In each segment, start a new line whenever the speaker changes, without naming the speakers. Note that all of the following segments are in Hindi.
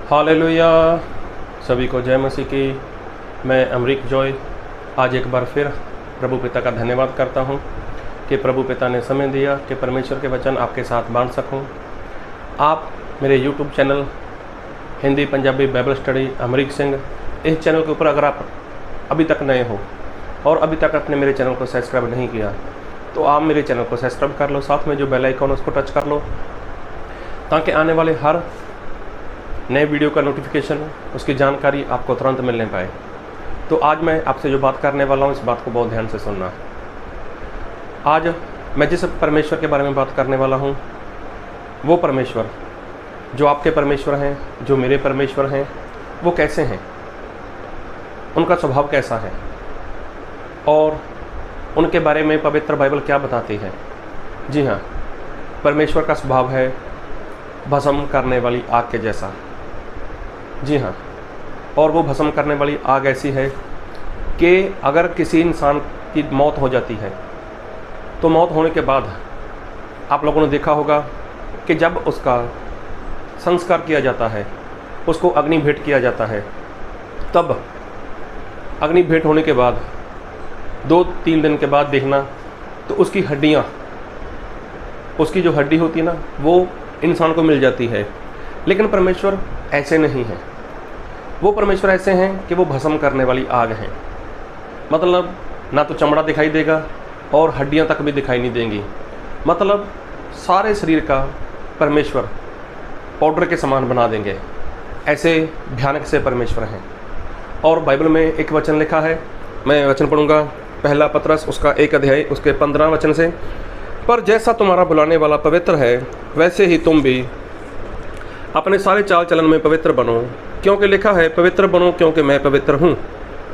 हालेलुया। सभी को जय मसीह की। मैं अमरीक जॉय आज एक बार फिर प्रभु पिता का धन्यवाद करता हूं कि प्रभु पिता ने समय दिया कि परमेश्वर के वचन आपके साथ बांट सकूं। आप मेरे YouTube channel Hindi Punjabi Bible study Amrik Singh, इस चैनल के ऊपर अगर आप अभी तक नए हो और अभी तक आपने मेरे चैनल को सब्सक्राइब नहीं किया तो आप मेरे चैनल को सब्सक्राइब कर लो, साथ में जो बेल आइकन उसको टच कर लो ताकि आने वाले हर नए वीडियो का नोटिफिकेशन, उसकी जानकारी आपको तुरंत मिलने पाए। तो आज मैं आपसे जो बात करने वाला हूँ, इस बात को बहुत ध्यान से सुनना। आज मैं जिस परमेश्वर के बारे में बात करने वाला हूँ, वो परमेश्वर जो आपके परमेश्वर हैं, जो मेरे परमेश्वर हैं, वो कैसे हैं, उनका स्वभाव कैसा है और उनके बारे में पवित्र बाइबल क्या बताती है। जी हाँ, परमेश्वर का स्वभाव है भस्म करने वाली आग के जैसा। जी हाँ, और वो भस्म करने वाली आग ऐसी है कि अगर किसी इंसान की मौत हो जाती है तो मौत होने के बाद आप लोगों ने देखा होगा कि जब उसका संस्कार किया जाता है, उसको अग्नि भेंट किया जाता है, तब अग्नि भेंट होने के बाद 2-3 दिन के बाद देखना तो उसकी हड्डियाँ, उसकी जो हड्डी होती है ना, वो इंसान को मिल जाती है। लेकिन परमेश्वर ऐसे नहीं है। वो परमेश्वर ऐसे हैं कि वो भस्म करने वाली आग है। मतलब ना तो चमड़ा दिखाई देगा और हड्डियां तक भी दिखाई नहीं देंगी। मतलब सारे शरीर का परमेश्वर पाउडर के समान बना देंगे। ऐसे भयानक से परमेश्वर हैं। और बाइबल में एक वचन लिखा है, मैं वचन पढ़ूंगा, पहला पतरस उसका 1 अध्याय उसके 15 वचन से। पर जैसा तुम्हारा बुलाने वाला पवित्र है, वैसे ही तुम भी अपने सारे चाल चलन में पवित्र बनो, क्योंकि लिखा है पवित्र बनो क्योंकि मैं पवित्र हूँ।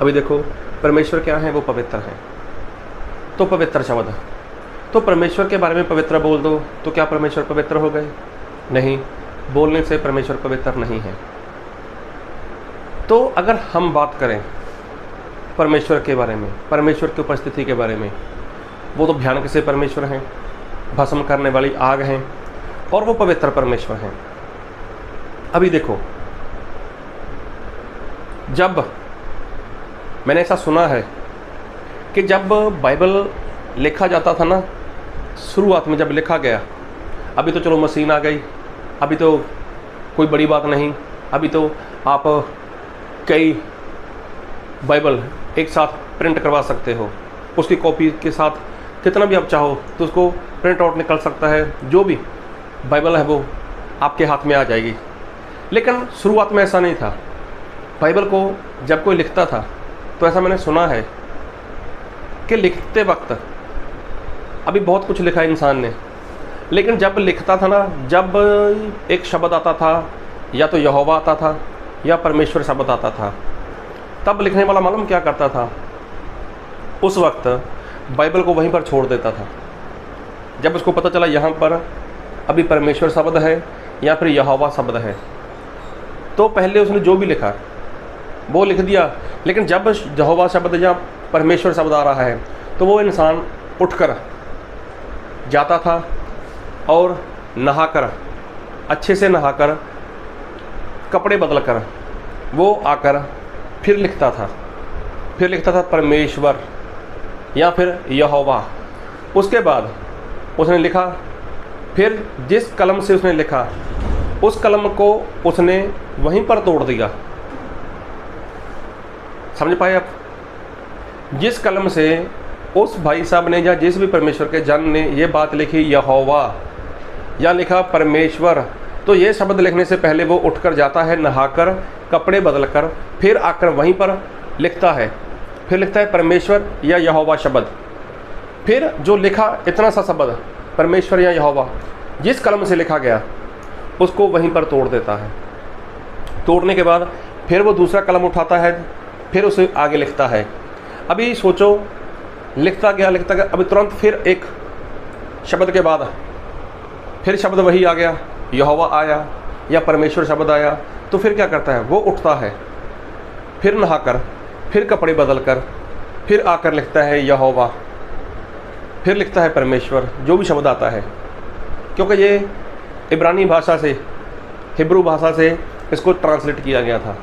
अभी देखो परमेश्वर क्या है, वो पवित्र है। तो पवित्र शब्द, तो परमेश्वर के बारे में पवित्र बोल दो तो क्या परमेश्वर पवित्र हो गए? नहीं, बोलने से परमेश्वर पवित्र नहीं है। तो अगर हम बात करें परमेश्वर के बारे में, परमेश्वर की उपस्थिति के बारे में, वो तो भयानक से परमेश्वर हैं, भस्म करने वाली आग हैं और वो पवित्र परमेश्वर हैं। अभी देखो, जब मैंने ऐसा सुना है कि जब बाइबल लिखा जाता था ना, शुरुआत में जब लिखा गया, अभी तो चलो मशीन आ गई, अभी तो कोई बड़ी बात नहीं, अभी तो आप कई बाइबल एक साथ प्रिंट करवा सकते हो, उसकी कॉपी के साथ कितना भी आप चाहो तो उसको प्रिंट आउट निकल सकता है, जो भी बाइबल है वो आपके हाथ में आ जाएगी। लेकिन शुरुआत में ऐसा नहीं था। बाइबल को जब कोई लिखता था तो ऐसा मैंने सुना है कि लिखते वक्त अभी बहुत कुछ लिखा इंसान ने, लेकिन जब लिखता था ना, जब एक शब्द आता था, या तो यहोवा आता था या परमेश्वर शब्द आता था, तब लिखने वाला मालूम क्या करता था? उस वक्त बाइबल को वहीं पर छोड़ देता था। जब उसको पता चला यहाँ पर अभी परमेश्वर शब्द है या फिर यहोवा शब्द है, तो पहले उसने जो भी लिखा वो लिख दिया। लेकिन जब यहोवा शब्द या परमेश्वर शब्द आ रहा है तो वो इंसान उठकर जाता था और नहाकर, अच्छे से नहाकर, कपड़े बदल कर वो आकर फिर लिखता था परमेश्वर या फिर यहोवा। उसके बाद उसने लिखा, फिर जिस कलम से उसने लिखा उस कलम को उसने वहीं पर तोड़ दिया। समझ पाए आप? जिस कलम से उस भाई साहब ने या जिस भी परमेश्वर के जन ने ये बात लिखी यहोवा या लिखा परमेश्वर, तो ये शब्द लिखने से पहले वो उठकर जाता है, नहाकर, कपड़े बदलकर, फिर आकर वहीं पर लिखता है, फिर लिखता है परमेश्वर या यहोवा शब्द। फिर जो लिखा इतना सा शब्द परमेश्वर या यहोवा, जिस कलम से लिखा गया उसको वहीं पर तोड़ देता है। तोड़ने के बाद फिर वो दूसरा कलम उठाता है, फिर उसे आगे लिखता है। अभी सोचो, लिखता गया, अभी तुरंत फिर एक शब्द के बाद फिर शब्द वही आ गया, यहोवा आया या परमेश्वर शब्द आया, तो फिर क्या करता है? वो उठता है, फिर नहाकर, फिर कपड़े बदल कर, फिर आकर लिखता है यहोवा, फिर लिखता है परमेश्वर, जो भी शब्द आता है। क्योंकि ये इब्रानी भाषा से, हिब्रू भाषा से इसको ट्रांसलेट किया गया था।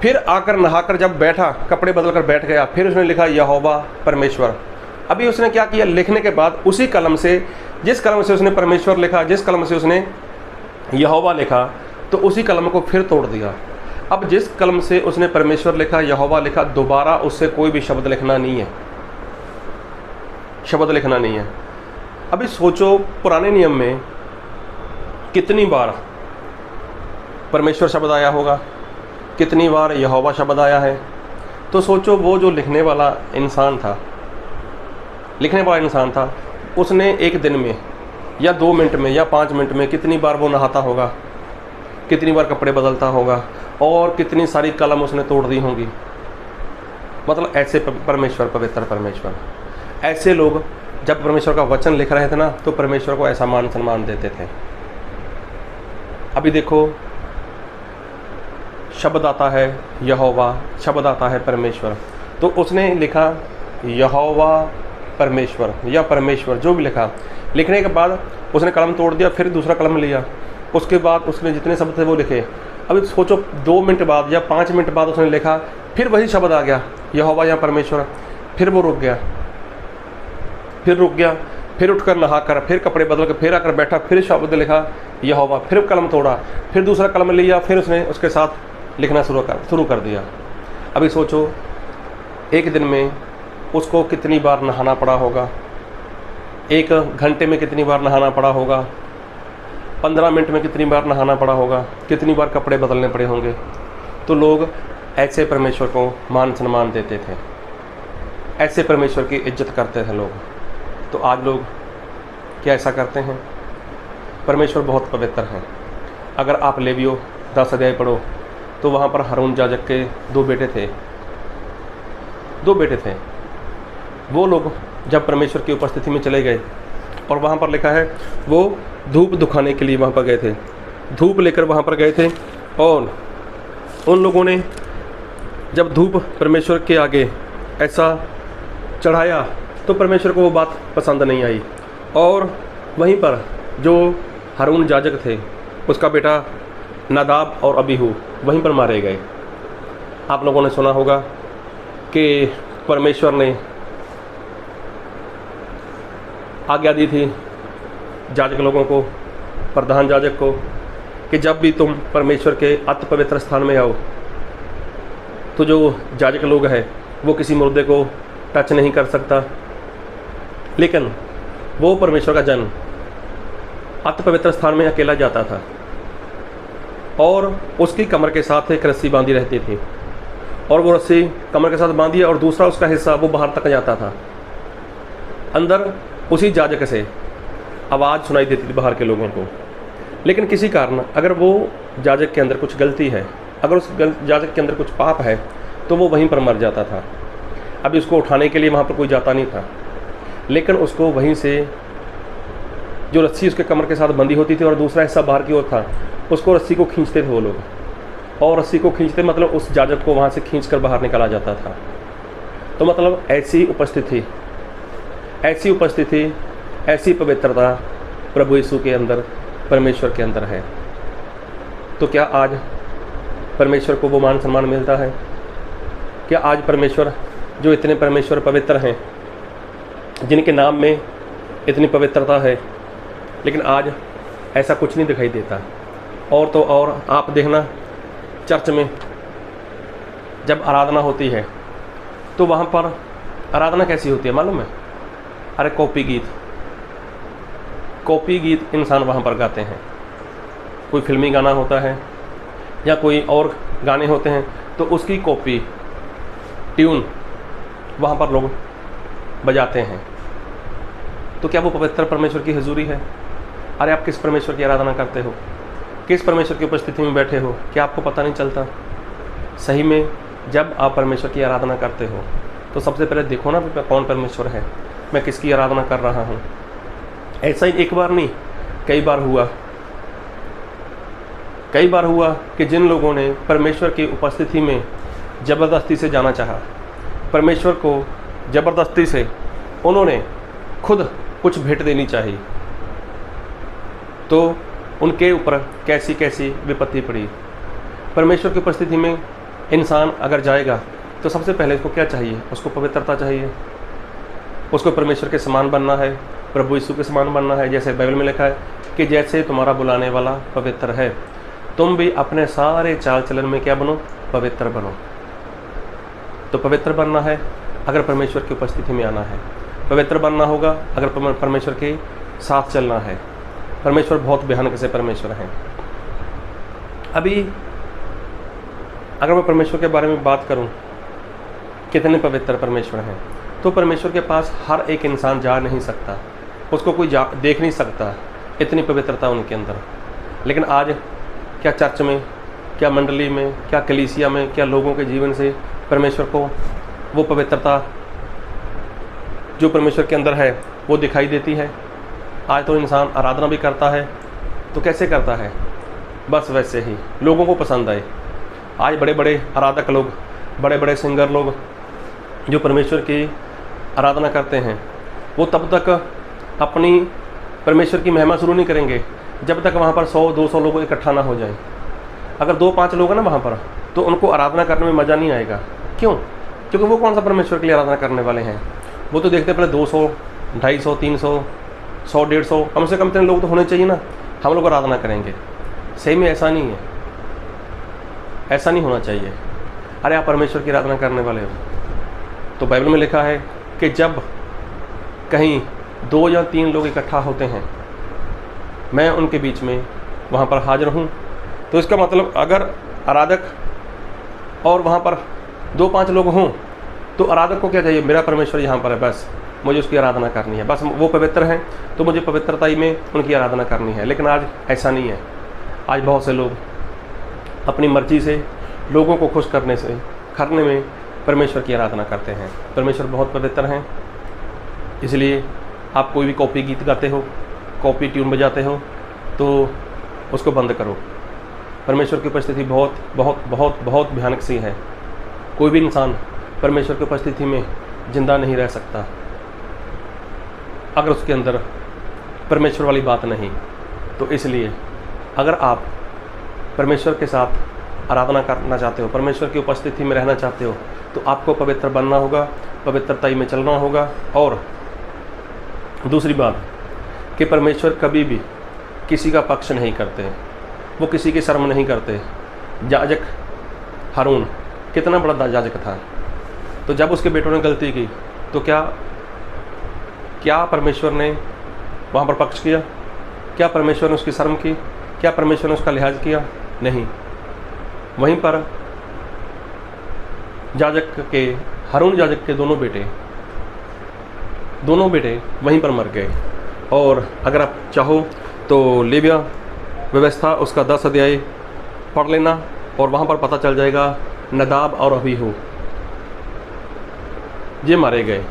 फिर आकर नहाकर जब बैठा, कपड़े बदल कर बैठ गया, फिर उसने लिखा यहोवा परमेश्वर। अभी उसने क्या किया, लिखने के बाद उसी कलम से, जिस कलम से उसने परमेश्वर लिखा, जिस कलम से उसने यहोवा लिखा, तो उसी कलम को फिर तोड़ दिया। अब जिस कलम से उसने परमेश्वर लिखा, यहोवा लिखा, दोबारा उससे कोई भी शब्द लिखना नहीं है, शब्द लिखना नहीं है। अभी सोचो पुराने नियम में कितनी बार परमेश्वर शब्द आया होगा, कितनी बार यहोवा शब्द आया है। तो सोचो वो जो लिखने वाला इंसान था, उसने एक दिन में या 2 मिनट में या 5 मिनट में कितनी बार वो नहाता होगा, कितनी बार कपड़े बदलता होगा, और कितनी सारी कलम उसने तोड़ दी होंगी। मतलब ऐसे परमेश्वर, पवित्र परमेश्वर, ऐसे लोग जब परमेश्वर का वचन लिख रहे थे ना, तो परमेश्वर को ऐसा मान सम्मान देते थे। अभी देखो, शब्द आता है यहोवा, शब्द आता है परमेश्वर, तो उसने लिखा यहोवा परमेश्वर या परमेश्वर, जो भी लिखा। लिखने के बाद उसने कलम तोड़ दिया, फिर दूसरा कलम लिया, उसके बाद उसने जितने शब्द थे वो लिखे। अभी सोचो 2 मिनट बाद या 5 मिनट बाद उसने लिखा, फिर वही शब्द आ गया यहोवा या परमेश्वर, फिर वो रुक गया, फिर उठकर नहाकर, फिर कपड़े बदल कर फिर आकर बैठा, फिर शब्द लिखा यहोवा, फिर कलम तोड़ा, फिर दूसरा कलम लिया, फिर उसने उसके साथ लिखना शुरू कर दिया। अभी सोचो एक दिन में उसको कितनी बार नहाना पड़ा होगा, 1 घंटे में कितनी बार नहाना पड़ा होगा, 15 मिनट में कितनी बार नहाना पड़ा होगा, कितनी बार कपड़े बदलने पड़े होंगे। तो लोग ऐसे परमेश्वर को मान सम्मान देते थे, ऐसे परमेश्वर की इज्जत करते थे लोग। तो आज लोग क्या ऐसा करते हैं? परमेश्वर बहुत पवित्र है। अगर आप लेवियों 10 अध्याय पढ़ो तो वहाँ पर हारून याजक के 2 बेटे थे। वो लोग जब परमेश्वर की उपस्थिति में चले गए, और वहाँ पर लिखा है वो धूप दिखाने के लिए वहाँ पर गए थे, धूप लेकर वहाँ पर गए थे, और उन लोगों ने जब धूप परमेश्वर के आगे ऐसा चढ़ाया तो परमेश्वर को वो बात पसंद नहीं आई, और वहीं पर जो हारून याजक थे, उसका बेटा नादाब और अबीहू वहीं पर मारे गए। आप लोगों ने सुना होगा कि परमेश्वर ने आज्ञा दी थी याजक लोगों को, प्रधान याजक को, कि जब भी तुम परमेश्वर के अति पवित्र स्थान में आओ तो जो याजक लोग हैं वो किसी मुर्दे को टच नहीं कर सकता। लेकिन वो परमेश्वर का जन अति पवित्र स्थान में अकेला जाता था, और उसकी कमर के साथ एक रस्सी बांधी रहती थी, और वो रस्सी कमर के साथ बांधी, और दूसरा उसका हिस्सा वो बाहर तक जाता था। अंदर उसी याजक से आवाज़ सुनाई देती थी बाहर के लोगों को। लेकिन किसी कारण अगर वो याजक के अंदर कुछ गलती है, अगर उस याजक के अंदर कुछ पाप है, तो वो वहीं पर मर जाता था। अभी उसको उठाने के लिए वहाँ पर कोई जाता नहीं था, लेकिन उसको वहीं से जो रस्सी उसके कमर के साथ बंधी होती थी और दूसरा हिस्सा बाहर की ओर था, उसको रस्सी को खींचते थे वो लोग, और रस्सी को खींचते मतलब उस याजक को वहाँ से खींचकर बाहर निकाला जाता था। तो मतलब ऐसी उपस्थिति, ऐसी पवित्रता प्रभु यीशु के अंदर, परमेश्वर के अंदर है। तो क्या आज परमेश्वर को वो मान सम्मान मिलता है? क्या आज परमेश्वर, जो इतने परमेश्वर पवित्र हैं, जिनके नाम में इतनी पवित्रता है, लेकिन आज ऐसा कुछ नहीं दिखाई देता। और तो और आप देखना, चर्च में जब आराधना होती है तो वहाँ पर आराधना कैसी होती है मालूम है? अरे कॉपी गीत इंसान वहाँ पर गाते हैं। कोई फिल्मी गाना होता है या कोई और गाने होते हैं, तो उसकी कॉपी ट्यून वहाँ पर लोग बजाते हैं। तो क्या वो पवित्र परमेश्वर की हुजूरी है? अरे आप किस परमेश्वर की आराधना करते हो? किस परमेश्वर की उपस्थिति में बैठे हो? क्या आपको पता नहीं चलता? सही में जब आप परमेश्वर की आराधना करते हो तो सबसे पहले देखो ना कौन परमेश्वर है, मैं किसकी आराधना कर रहा हूँ। ऐसा ही एक बार नहीं, कई बार हुआ कि जिन लोगों ने परमेश्वर की उपस्थिति में ज़बरदस्ती से जाना चाहा, परमेश्वर को ज़बरदस्ती से उन्होंने खुद कुछ भेंट देनी चाहिए, तो उनके ऊपर कैसी कैसी विपत्ति पड़ी। परमेश्वर की उपस्थिति में इंसान अगर जाएगा तो सबसे पहले उसको क्या चाहिए? उसको पवित्रता चाहिए। उसको परमेश्वर के समान बनना है, प्रभु यीशु के समान बनना है। जैसे बाइबल में लिखा है कि जैसे तुम्हारा बुलाने वाला पवित्र है, तुम भी अपने सारे चाल चलन में क्या बनो? पवित्र बनो। तो पवित्र बनना है अगर परमेश्वर की उपस्थिति में आना है, पवित्र बनना होगा अगर परमेश्वर के साथ चलना है। परमेश्वर बहुत भयानक से परमेश्वर हैं। अभी अगर मैं परमेश्वर के बारे में बात करूं, कितने पवित्र परमेश्वर हैं, तो परमेश्वर के पास हर एक इंसान जा नहीं सकता, उसको कोई देख नहीं सकता, इतनी पवित्रता उनके अंदर। लेकिन आज क्या चर्च में, क्या मंडली में, क्या कलीसिया में, क्या लोगों के जीवन से परमेश्वर को वो पवित्रता जो परमेश्वर के अंदर है वो दिखाई देती है? आज तो इंसान आराधना भी करता है तो कैसे करता है? बस वैसे ही लोगों को पसंद आए। आज बड़े बड़े आराधक लोग, बड़े बड़े सिंगर लोग जो परमेश्वर की आराधना करते हैं, वो तब तक अपनी परमेश्वर की महिमा शुरू नहीं करेंगे जब तक वहाँ पर 100-200 लोग इकट्ठा ना हो जाएं। अगर 2-5 लोग हैं ना वहाँ पर, तो उनको आराधना करने में मज़ा नहीं आएगा। क्यों? क्योंकि वो कौन सा परमेश्वर के लिए आराधना करने वाले हैं? वो तो देखते पहले 200, 250, 300, 100, 150, कम से कम 3 लोग तो होने चाहिए ना, हम लोग आराधना करेंगे। सही में ऐसा नहीं है, ऐसा नहीं होना चाहिए। अरे आप परमेश्वर की आराधना करने वाले हो, तो बाइबल में लिखा है कि जब कहीं 2 या 3 लोग इकट्ठा होते हैं, मैं उनके बीच में वहाँ पर हाजिर हूँ। तो इसका मतलब अगर आराधक और वहाँ पर 2-5 लोग हों, तो आराधक को क्या चाहिए? मेरा परमेश्वर यहाँ पर है, बस मुझे उसकी आराधना करनी है। बस वो पवित्र हैं तो मुझे पवित्रता ही में उनकी आराधना करनी है। लेकिन आज ऐसा नहीं है। आज बहुत से लोग अपनी मर्जी से लोगों को खुश करने में परमेश्वर की आराधना करते हैं। परमेश्वर बहुत पवित्र हैं। इसलिए आप कोई भी कॉपी गीत गाते हो, कॉपी ट्यून बजाते हो, तो उसको बंद करो। परमेश्वर की उपस्थिति बहुत बहुत बहुत बहुत भयानक सी है। कोई भी इंसान परमेश्वर की उपस्थिति में जिंदा नहीं रह सकता अगर उसके अंदर परमेश्वर वाली बात नहीं। तो इसलिए अगर आप परमेश्वर के साथ आराधना करना चाहते हो, परमेश्वर की उपस्थिति में रहना चाहते हो, तो आपको पवित्र बनना होगा, पवित्रता में चलना होगा। और दूसरी बात कि परमेश्वर कभी भी किसी का पक्ष नहीं करते, वो किसी की शर्म नहीं करते। याजक हारून कितना बड़ा याजक था, तो जब उसके बेटों ने गलती की तो क्या परमेश्वर ने वहाँ पर पक्ष किया? क्या परमेश्वर ने उसकी शर्म की? क्या परमेश्वर ने उसका लिहाज किया? नहीं। वहीं पर हारून याजक के दोनों बेटे वहीं पर मर गए। और अगर आप चाहो तो लेविया व्यवस्था उसका 10 अध्याय पढ़ लेना, और वहाँ पर पता चल जाएगा नदाब और अबीहू ये मारे गए।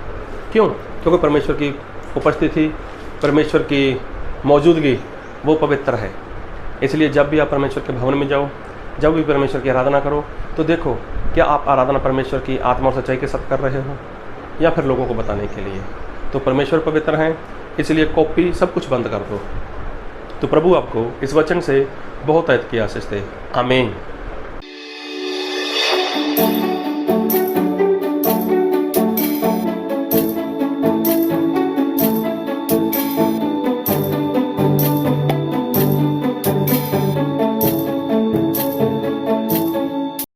क्यों? क्योंकि परमेश्वर की उपस्थिति, परमेश्वर की मौजूदगी वो पवित्र है। इसलिए जब भी आप परमेश्वर के भवन में जाओ, जब भी परमेश्वर की आराधना करो, तो देखो क्या आप आराधना परमेश्वर की आत्मा और सच्चाई के साथ कर रहे हो या फिर लोगों को बताने के लिए। तो परमेश्वर पवित्र हैं, इसलिए कॉपी सब कुछ बंद कर दो। तो प्रभु आपको इस वचन से बहुत आयत की आशीष दे। आमीन।